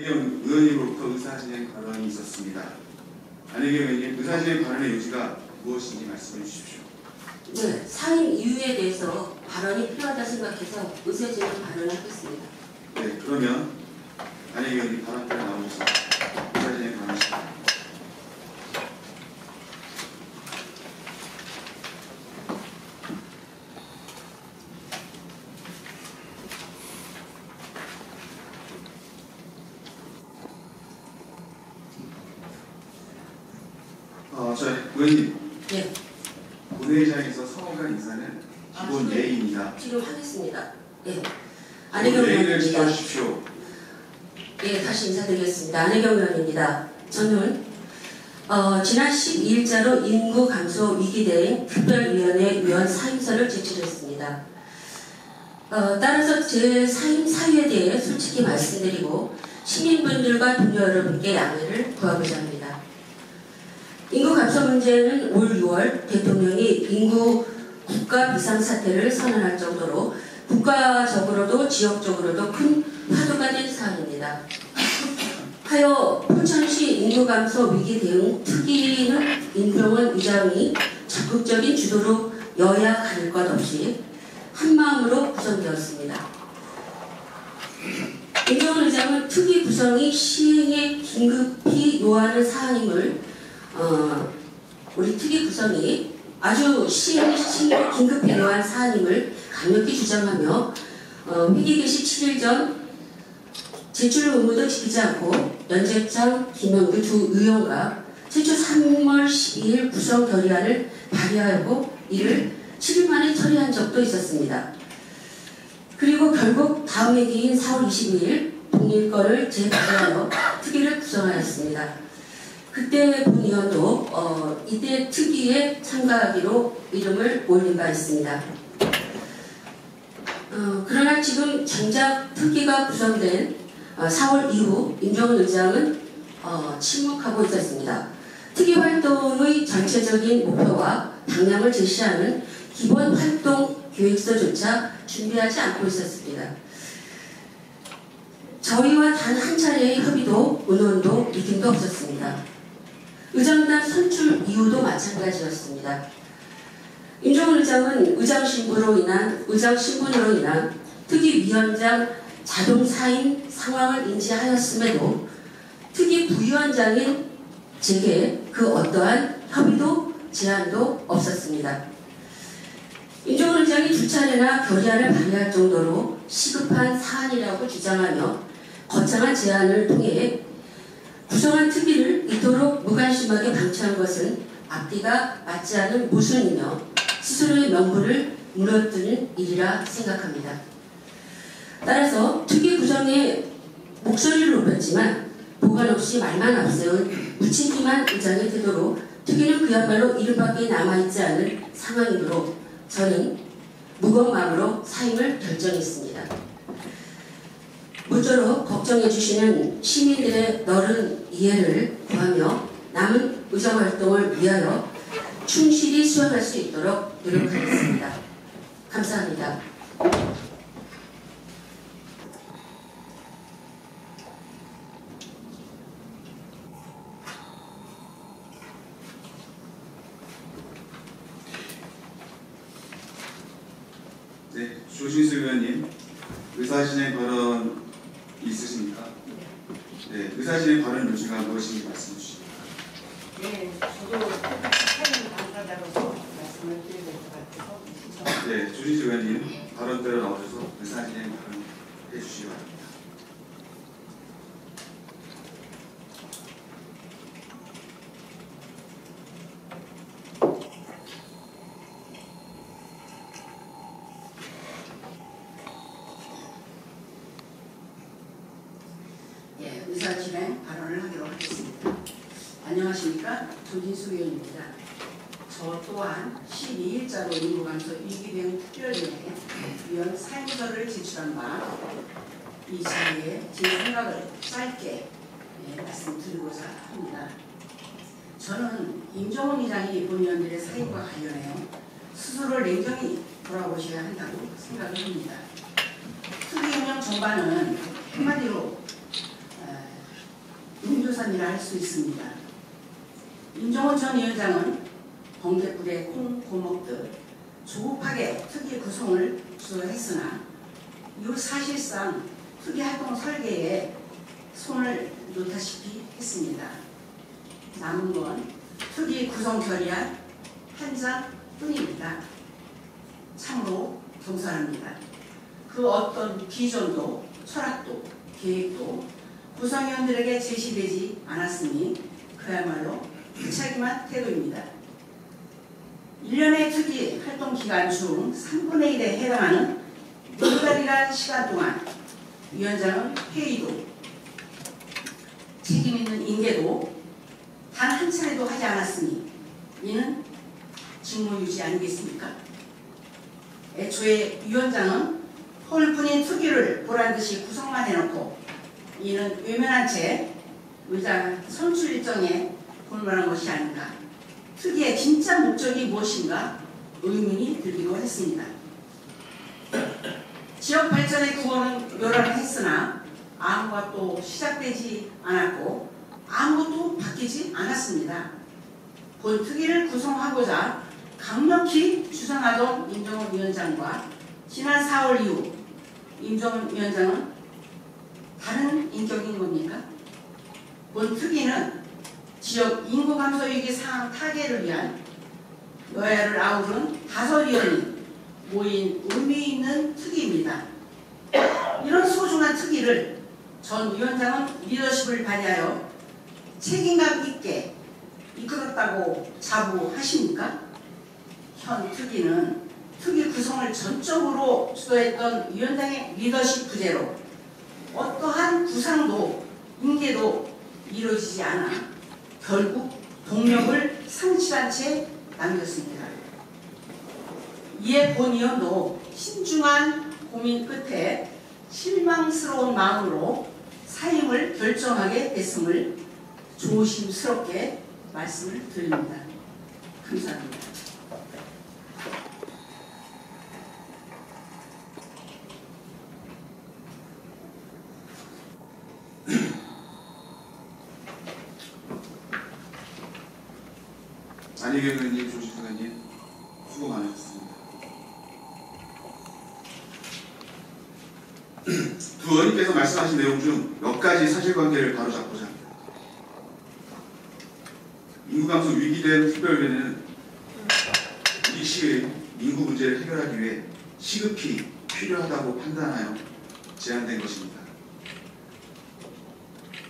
안혜경 의원님으로부터 의사진행 발언이 있었습니다. 안혜경 의원님, 의사진행 발언의 요지가 무엇인지 말씀해 주십시오. 네, 사임 이유에 대해서 발언이 필요하다 생각해서 의사진행 발언을 하겠습니다. 네, 그러면 안혜경 의원님 발언대로 나오셔서 의사진행 발언하십시오. 의원님, 네. 본회의장에서 서울간 인사는 기본 예의입니다. 지금 하겠습니다. 네. 안혜경 의원입니다. 지켜주십시오. 네, 다시 인사드리겠습니다. 안혜경 의원입니다. 저는 지난 12일자로 인구 감소 위기 대응 특별위원회 위원 사임서를 제출했습니다. 따라서 제 사임 사유에 대해 솔직히 말씀드리고 시민분들과 동료 여러분께 양해를 구하고자 합니다. 인구 감소 문제는 올 6월 대통령이 인구 국가 비상사태를 선언할 정도로 국가적으로도 지역적으로도 큰 화두가 된 사안입니다. 하여 포천시 인구 감소 위기 대응 특위는 임종원 의장이 적극적인 주도로 여야 가릴 것 없이 한마음으로 구성되었습니다. 임종원 의장은 특위 구성이 시행에 긴급히 요하는 사안임을 우리 특위 구성이 아주 시행에 긴급히 요한 사안임을 강력히 주장하며 회기 개시 7일 전 제출 의무도 지키지 않고 연재장, 김영규 두 의원과 최초 3월 12일 구성 결의안을 발의하고 이를 7일 만에 처리한 적도 있었습니다. 그리고 결국 다음 회기인 4월 22일 동일권을 재발의하여 특위를 구성하였습니다. 그때 본 의원도 이때 특위에 참가하기로 이름을 올린 바 있습니다. 그러나 지금 정작 특위가 구성된 4월 이후 임종원 의장은 침묵하고 있었습니다. 특위 활동의 전체적인 목표와 방향을 제시하는 기본 활동 계획서조차 준비하지 않고 있었습니다. 저희와 단 한 차례의 협의도 의논도 미팅도 없었습니다. 의장단 선출 이유도 마찬가지였습니다. 임종원 의장은 의장 신분으로 인한 특위위원장 자동 사임 상황을 인지하였음에도 특위 부위원장인 제게 그 어떠한 협의도 제안도 없었습니다. 임종원 의장이 두 차례나 결의안을 발의할 정도로 시급한 사안이라고 주장하며 거창한 제안을 통해 구성한 특위를 이토록 무관심하게 방치한 것은 앞뒤가 맞지 않은 모순이며 스스로의 명분을 무너뜨리는 일이라 생각합니다. 따라서 특위 구성에 목소리를 높였지만 보관 없이 말만 앞세운 무책임한 의장의 태도로 특위는 그야말로 이름밖에 남아있지 않은 상황이므로 저는 무거운 마음으로 사임을 결정했습니다. 모쪼록 걱정해주시는 시민들의 너른 이해를 구하며 남은 의정활동을 위하여 충실히 수행할 수 있도록 노력하겠습니다. 감사합니다. 네, 조진수 의원님, 의사진행 발언 있으십니까? 네, 의사진행 발언 요지가 무엇인지 말씀해 주십시오. 네, 저도 사임 당사자로서 말씀을 드려야 될 것 같아서 신청합니다. 네, 조진수 의원님 발언대로 나오셔서 의사진행 발언 해주시기 바랍니다. 의사진행 발언을 하도록 하겠습니다. 안녕하십니까? 조진수 의원입니다. 저 또한 12일자로 인구감소 위기대응 특별위원회 위원 사임서를 제출한 바 이 자리에 제 생각을 짧게 말씀드리고자 합니다. 저는 임종원 의장이 본위원들의 사임과 관련하여 스스로를 냉정히 돌아보셔야 한다고 생각을 합니다. 특위 운영 전반은 한마디로 용조선이라 할 수 있습니다. 임종원 전 위원장은 번개불에 콩 고먹듯 조급하게 특위 구성을 주도했으나 이후 사실상 특위 활동 설계에 손을 놓다시피 했습니다. 남은 건 특위 구성 결의안 한 장뿐입니다. 참으로 경솔합니다. 그 어떤 비전도 철학도 계획도 구성위원들에게 제시되지 않았으니 그야말로 무책임한 태도입니다. 1년의 특위 활동 기간 중 3분의 1에 해당하는 4달이라는 시간 동안 위원장은 회의도 책임 있는 인계도 단 한 차례도 하지 않았으니 이는 직무유지 아니겠습니까? 애초에 위원장은 홀뿐인 특위를 보란듯이 구성만 해놓고 이는 외면한 채 의장 선출 일정에 볼만한 것이 아닌가. 특위의 진짜 목적이 무엇인가 의문이 들기도 했습니다. 지역 발전의 구호는 요란을 했으나 아무것도 시작되지 않았고 아무것도 바뀌지 않았습니다. 본 특위를 구성하고자 강력히 주장하던 임종원 위원장과 지난 4월 이후 임종원 위원장은 다른 인격인 겁니까? 본 특위는 지역 인구 감소 위기 상황 타개를 위한 여야를 아우른 5위원이 모인 의미 있는 특위입니다. 이런 소중한 특위를 전 위원장은 리더십을 발휘하여 책임감 있게 이끌었다고 자부하십니까? 현 특위는 특위 구성을 전적으로 주도했던 위원장의 리더십 부재로 어떠한 구상도 인계도 이루어지지 않아 결국 동력을 상실한 채 남겼습니다. 이에 본 의원도 신중한 고민 끝에 실망스러운 마음으로 사임을 결정하게 됐음을 조심스럽게 말씀을 드립니다. 감사합니다. 안희경 의원님, 조식 의원님 수고 많으셨습니다. 두 의원님께서 말씀하신 내용 중 몇 가지 사실관계를 바로잡고자 합니다. 인구감소 위기된 특별위원회는 우리 시의 인구 문제를 해결하기 위해 시급히 필요하다고 판단하여 제안된 것입니다.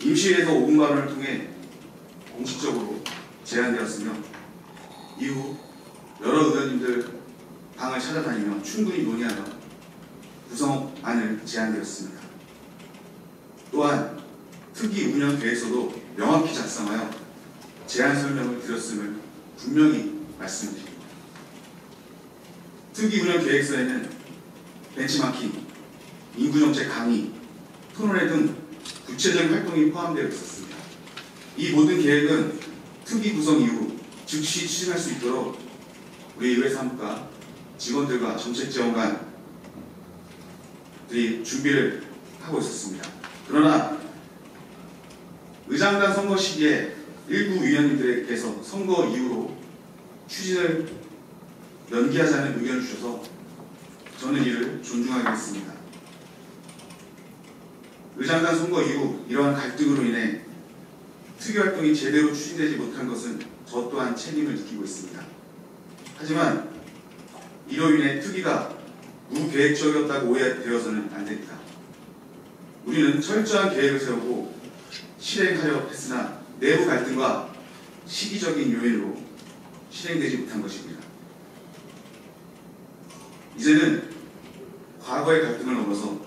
임시회에서 5분 발언을 통해 공식적으로 제안되었으며 이후 여러 의원님들 방을 찾아다니며 충분히 논의하며 구성안을 제안되었습니다. 또한 특위 운영 계획서도 명확히 작성하여 제안 설명을 드렸음을 분명히 말씀드립니다. 특위 운영 계획서에는 벤치마킹, 인구정책 강의, 토론회 등 구체적인 활동이 포함되어 있었습니다. 이 모든 계획은 특위 구성 이후 즉시 추진할 수 있도록 우리 의회 사무과 직원들과 정책지원관들이 준비를 하고 있었습니다. 그러나 의장단 선거 시기에 일부 위원님들께서 선거 이후로 추진을 연기하자는 의견을 주셔서 저는 이를 존중하겠습니다. 의장단 선거 이후 이러한 갈등으로 인해 특위 활동이 제대로 추진되지 못한 것은 저 또한 책임을 느끼고 있습니다. 하지만 이로 인해 특위가 무계획적이었다고 오해되어서는 안 됩니다. 우리는 철저한 계획을 세우고 실행하려 했으나 내부 갈등과 시기적인 요인으로 실행되지 못한 것입니다. 이제는 과거의 갈등을 넘어서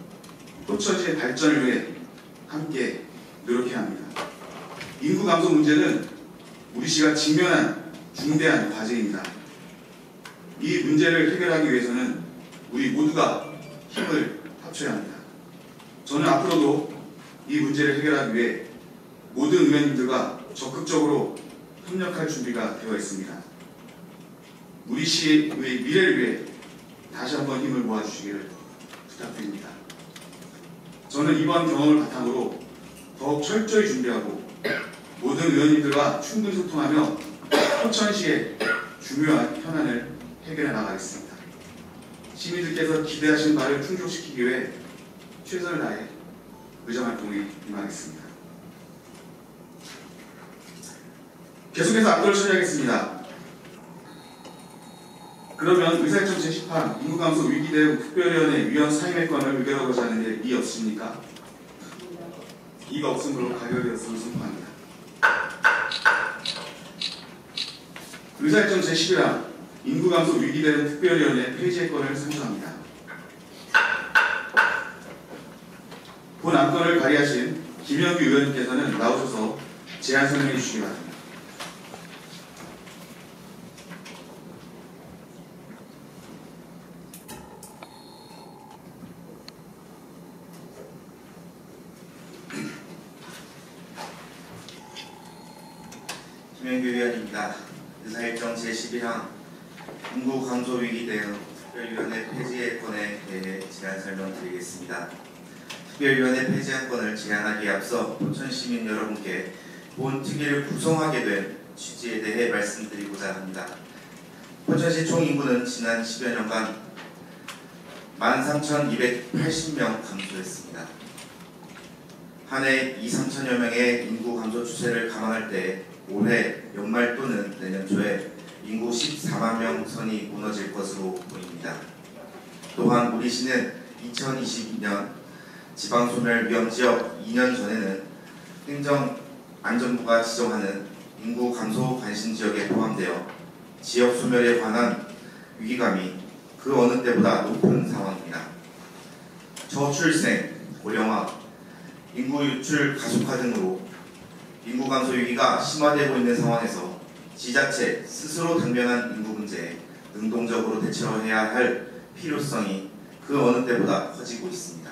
포천시의 발전을 위해 함께 노력해야 합니다. 인구 감소 문제는 우리 시가 직면한 중대한 과제입니다. 이 문제를 해결하기 위해서는 우리 모두가 힘을 합쳐야 합니다. 저는 앞으로도 이 문제를 해결하기 위해 모든 의원님들과 적극적으로 협력할 준비가 되어 있습니다. 우리 시의 미래를 위해 다시 한번 힘을 모아주시기를 부탁드립니다. 저는 이번 경험을 바탕으로 더욱 철저히 준비하고 모든 의원님들과 충분히 소통하며 포천시의 중요한 현안을 해결해 나가겠습니다. 시민들께서 기대하신 바를 충족시키기 위해 최선을 다해 의정활동에 임하겠습니다. 계속해서 앞으로 처리하겠습니다. 그러면 의사일정 제18 인구감소 위기대응 특별위원회 위원 사임의 건을 의결하고자 하는데 이의 없으십니까? 이가 없으므로 가결되었음을 선포합니다. 의사일정 제11항 인구감소 위기대응 특별위원회 폐지의 건을 상정합니다. 본 안건을 발의하신 김영규 의원님께서는 나오셔서 제안 설명해 주시기 바랍니다. 김영규 의원입니다. 의사일정 제11항 인구감소위기 대응 특별위원회 폐지의 건에 대해 제안 설명드리겠습니다. 특별위원회 폐지한 건을 제안하기에 앞서 포천시민 여러분께 본 특위를 구성하게 된 취지에 대해 말씀드리고자 합니다. 포천시 총 인구는 지난 10여 년간 13,280명 감소했습니다. 한 해 2~3천여 명의 인구 감소 추세를 감안할 때 올해 연말 또는 내년 초에 인구 14만 명 선이 무너질 것으로 보입니다. 또한 우리 시는 2022년 지방소멸위험지역 2년 전에는 행정안전부가 지정하는 인구 감소 관심지역에 포함되어 지역 소멸에 관한 위기감이 그 어느 때보다 높은 상황입니다. 저출생, 고령화, 인구 유출 가속화 등으로 인구 감소 위기가 심화되고 있는 상황에서 지자체 스스로 당면한 인구 문제에 능동적으로 대처해야 할 필요성이 그 어느 때보다 커지고 있습니다.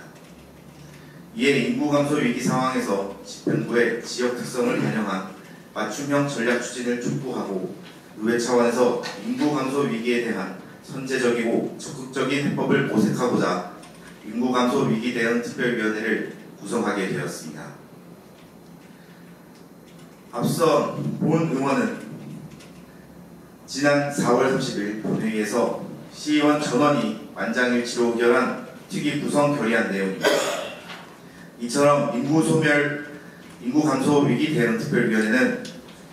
이에 인구 감소 위기 상황에서 집행부의 지역 특성을 반영한 맞춤형 전략 추진을 촉구하고 의회 차원에서 인구 감소 위기에 대한 선제적이고 적극적인 해법을 모색하고자 인구 감소 위기 대응 특별위원회를 구성하게 되었습니다. 앞서 본 의원은 지난 4월 30일 본회의에서 시의원 전원이 만장일치로 의결한 특위 구성 결의안 내용입니다. 이처럼 인구 감소 위기 대응 특별위원회는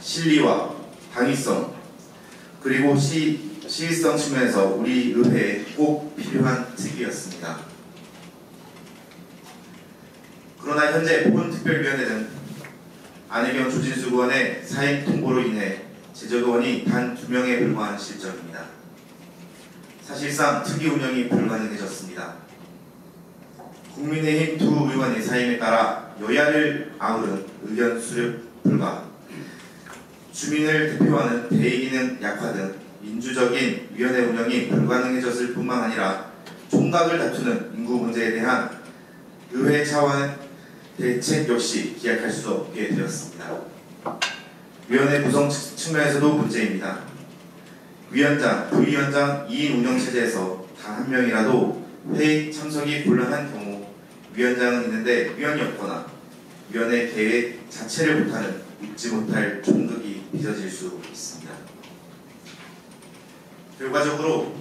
실리와 당위성 그리고 시의성 측면에서 우리 의회에 꼭 필요한 특위였습니다. 그러나 현재 본 특별위원회는 안혜경 조진수 의원의 사임 통보로 인해 제적의원이 단 2명에 불과한 실정입니다. 사실상 특위 운영이 불가능해졌습니다. 국민의힘 두 의원의 사임에 따라 여야를 아우른 의견 수립 불가, 주민을 대표하는 대의기능 약화 등 민주적인 위원회 운영이 불가능해졌을 뿐만 아니라 총각을 다투는 인구 문제에 대한 의회 차원의 대책 역시 기약할 수 없게 되었습니다. 위원회 구성 측면에서도 문제입니다. 위원장, 부위원장 2인 운영체제에서 단 한 명이라도 회의 참석이 곤란한 경우 위원장은 있는데 위원이 없거나 위원회 계획 자체를 못하는 잊지 못할 총극이 빚어질 수 있습니다. 결과적으로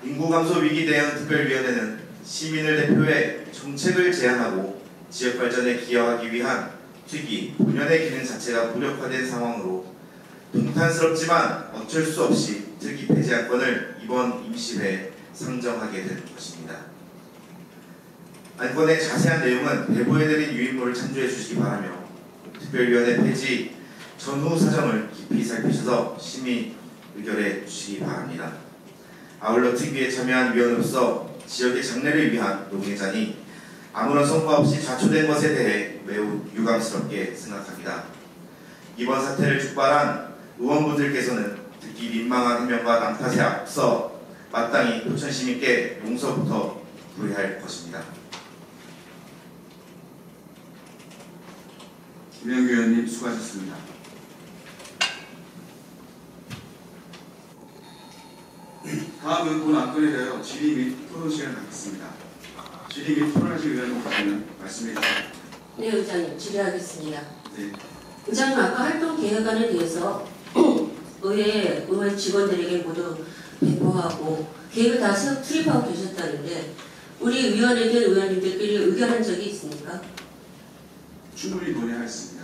인구감소 위기 대응 특별위원회는 시민을 대표해 정책을 제안하고 지역 발전에 기여하기 위한 특위, 본연의 기능 자체가 무력화된 상황으로 통탄스럽지만 어쩔 수 없이 특위 폐지 안건을 이번 임시회에 상정하게 된 것입니다. 안건의 자세한 내용은 배부해드린 유인물을 참조해 주시기 바라며 특별위원회 폐지 전후 사정을 깊이 살피셔서 심의 의결해 주시기 바랍니다. 아울러 특위에 참여한 위원으로서 지역의 장래를 위한 노동자니 아무런 성과 없이 좌초된 것에 대해 매우 유감스럽게 생각합니다. 이번 사태를 촉발한 의원분들께서는 특히 민망한 해명과 낭탓에 앞서 마땅히 포천시민께 용서부터 구해할 것입니다. 김영규 의원님 수고하셨습니다. 다음은 본 안건에 대하여 질의 및 토론 시간을 갖겠습니다. 질의 및 토론하실 의원님 계시면 말씀해 주시기 바랍니다. 네, 의장님 질의하겠습니다. 네. 의장님 아까 활동 계획안에 대해서 의회 직원들에게 모두 배포하고 계획을 다 수립하고 계셨다는데 우리 위원회든 의원님들끼리 의견한 적이 있습니까? 충분히 논의하였습니다.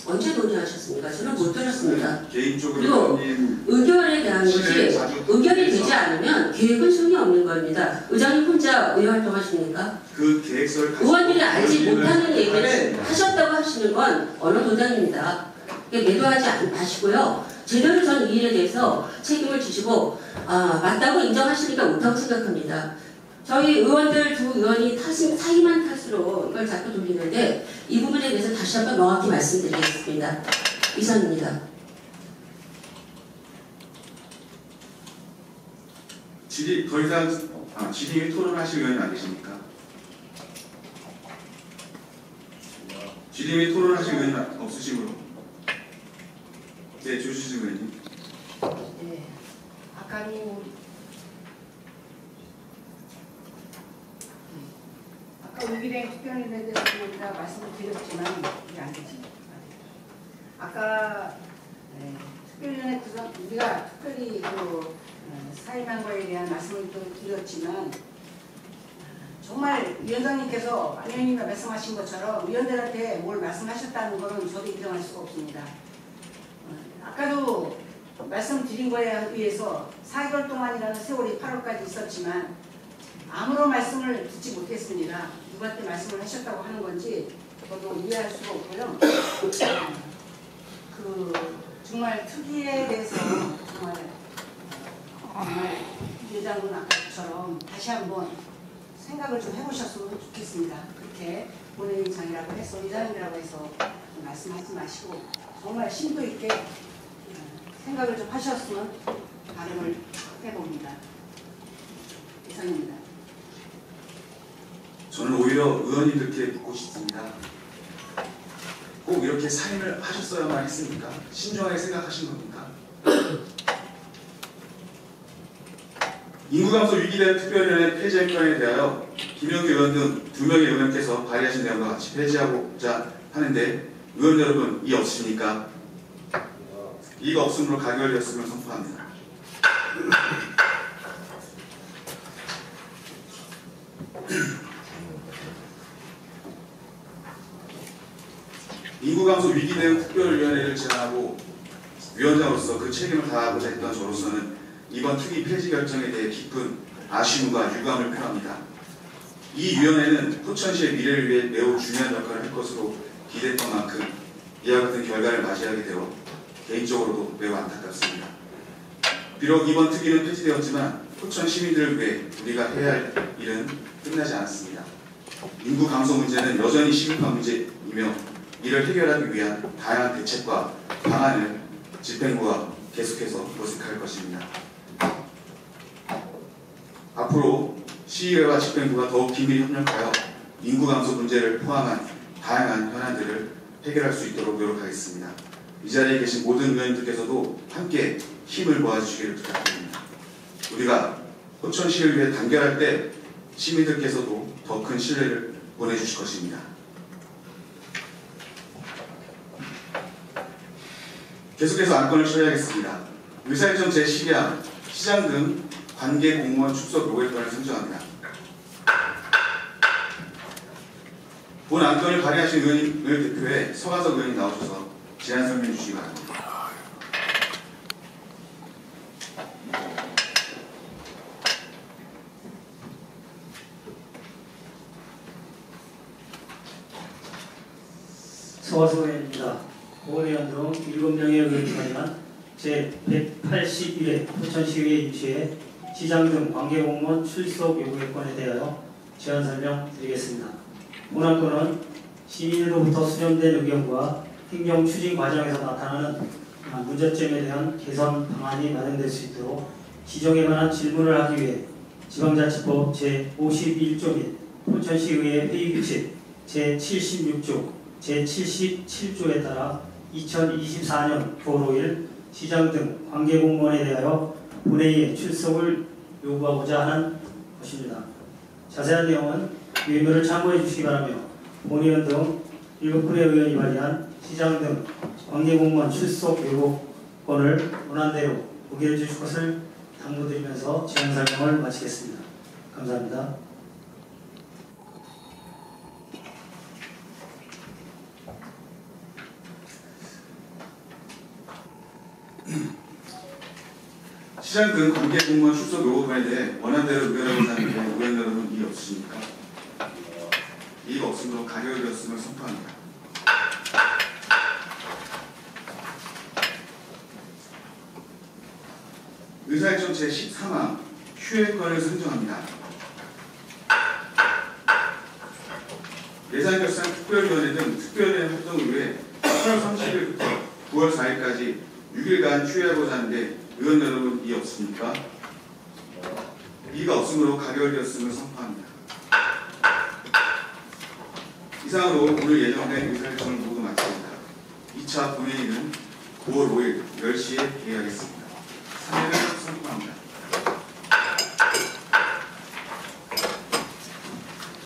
언제 논의하셨습니까? 저는 못 들었습니다. 개인적으로 그리고 의원님 의견에 대한 것이 의견이 되지 않으면 계획은 소용이 없는 겁니다. 의장님 혼자 의회 활동하십니까? 그 계획서를 의원들이 알지 못하는 얘기를 하였습니다. 하셨다고 하시는 건 언어 도장입니다. 매도하지 마시고요. 제대로 전 이 일에 대해서 책임을 지시고 맞다고 인정하시니까 옳다고 생각합니다. 저희 의원들 두 의원이 사이만 탓으로 이걸 자꾸 돌리는데 이 부분에 대해서 다시 한번 명확히 말씀드리겠습니다. 이상입니다. 더 이상 질의 토론하실 의원님 안 계십니까? 질의 및 토론하실 의원님 없으시므로 네, 조주진 의원님. 네. 아까 의기대 특별위원회에 대해서 말씀을 드렸지만 이게 안 되지. 아까 특별위원회 구성 우리가 특별히 사임한 대한 말씀을 또 드렸지만 정말 위원장님께서 안 의원님이 말씀하신 것처럼 위원들한테 뭘 말씀하셨다는 것은 저도 인정할 수가 없습니다. 아까도 말씀드린 거에 의해서 4개월 동안이라는 세월이 8월까지 있었지만 아무런 말씀을 듣지 못했습니다. 누구한테 말씀을 하셨다고 하는 건지 저도 이해할 수가 없고요. 정말 특위에 대해서 정말 회장은 아까처럼 다시 한번 생각을 좀 해보셨으면 좋겠습니다. 그렇게 본회의장이라고 해서 의장이라고 해서 말씀하지 마시고 정말 심도 있게 생각을 좀 하셨으면 발언을 해봅니다. 이상입니다. 저는 오히려 의원님들께 묻고 싶습니다. 꼭 이렇게 사임을 하셨어야만 했습니까? 신중하게 생각하신 겁니까? 인구감소 위기대 특별위원회 폐지 행정에 대하여 김영규 의원 등 2명의 의원께서 발의하신 내용과 같이 폐지하고자 하는데 의원 여러분 이의 없으십니까? 이가 없음으로 가결되었음을 선포합니다. 인구감소 위기 대응 특별위원회를 제안하고 위원장으로서 그 책임을 다하고자 했던 저로서는 이번 특위 폐지 결정에 대해 깊은 아쉬움과 유감을 표합니다. 이 위원회는 포천시의 미래를 위해 매우 중요한 역할을 할 것으로 기대했던 만큼 이와 같은 결과를 맞이하게 되어 개인적으로도 매우 안타깝습니다. 비록 이번 특위는 폐지되었지만 포천 시민들을 위해 우리가 해야 할 일은 끝나지 않았습니다. 인구 감소 문제는 여전히 심각한 문제이며 이를 해결하기 위한 다양한 대책과 방안을 집행부가 계속해서 모색할 것입니다. 앞으로 시의회와 집행부가 더욱 긴밀히 협력하여 인구 감소 문제를 포함한 다양한 현안들을 해결할 수 있도록 노력하겠습니다. 이 자리에 계신 모든 의원님들께서도 함께 힘을 모아주시기를 부탁드립니다. 우리가 포천시를 위해 단결할 때 시민들께서도 더 큰 신뢰를 보내주실 것입니다. 계속해서 안건을 처리하겠습니다. 의사일정 제12항 시장 등 관계 공무원 축소 요구권을 선정합니다. 본 안건을 발의하신 의원님을 대표해 서가석 의원님 나오셔서 제안 설명해 주시기 바랍니다. 서가석 의원입니다. 의원 등 7명의 의원이 관여한 제182회 포천시의회 유치에 시장 등 관계공무원 출석 요구권에 대하여 제안 설명드리겠습니다. 본 안건은 시민으로부터 수렴된 의견과 행정 추진 과정에서 나타나는 문제점에 대한 개선 방안이 마련될 수 있도록 지정에 관한 질문을 하기 위해 지방자치법 제51조 및 포천시의회 회의규칙 제76조, 제77조에 따라 2024년 9월 5일 시장 등 관계공무원에 대하여 본회의에 출석을 요구하고자 하는 것입니다. 자세한 내용은 위원회를 참고해 주시기 바라며 본의원 등 7분의 의원이 발의한 시장 등 관계공무원 출석 요구권을 원안대로 의결해 주실 것을 당부드리면서 제안 설명을 마치겠습니다. 감사합니다. 시장 등 관계 공무원 출석 요구권에 대해 원안대로 의결하고자 하는데 의원 여러분 이의 없으십니까? 이의가 없으므로 가결되었음을 선포합니다. 의사일정 제13항 휴회권을 선정합니다. 예산결산 특별위원회 등 특별회 활동을 위해 8월 30일부터 9월 4일까지 6일간 휴회하고자 하는데 의원 여러분 이의 없습니까? 이의가 없으므로 가결되었음을 선포합니다. 이상으로 오늘 예정된 의사일정을 모두 마칩니다. 2차 본회의는 9월 5일 10시에 개회하겠습니다.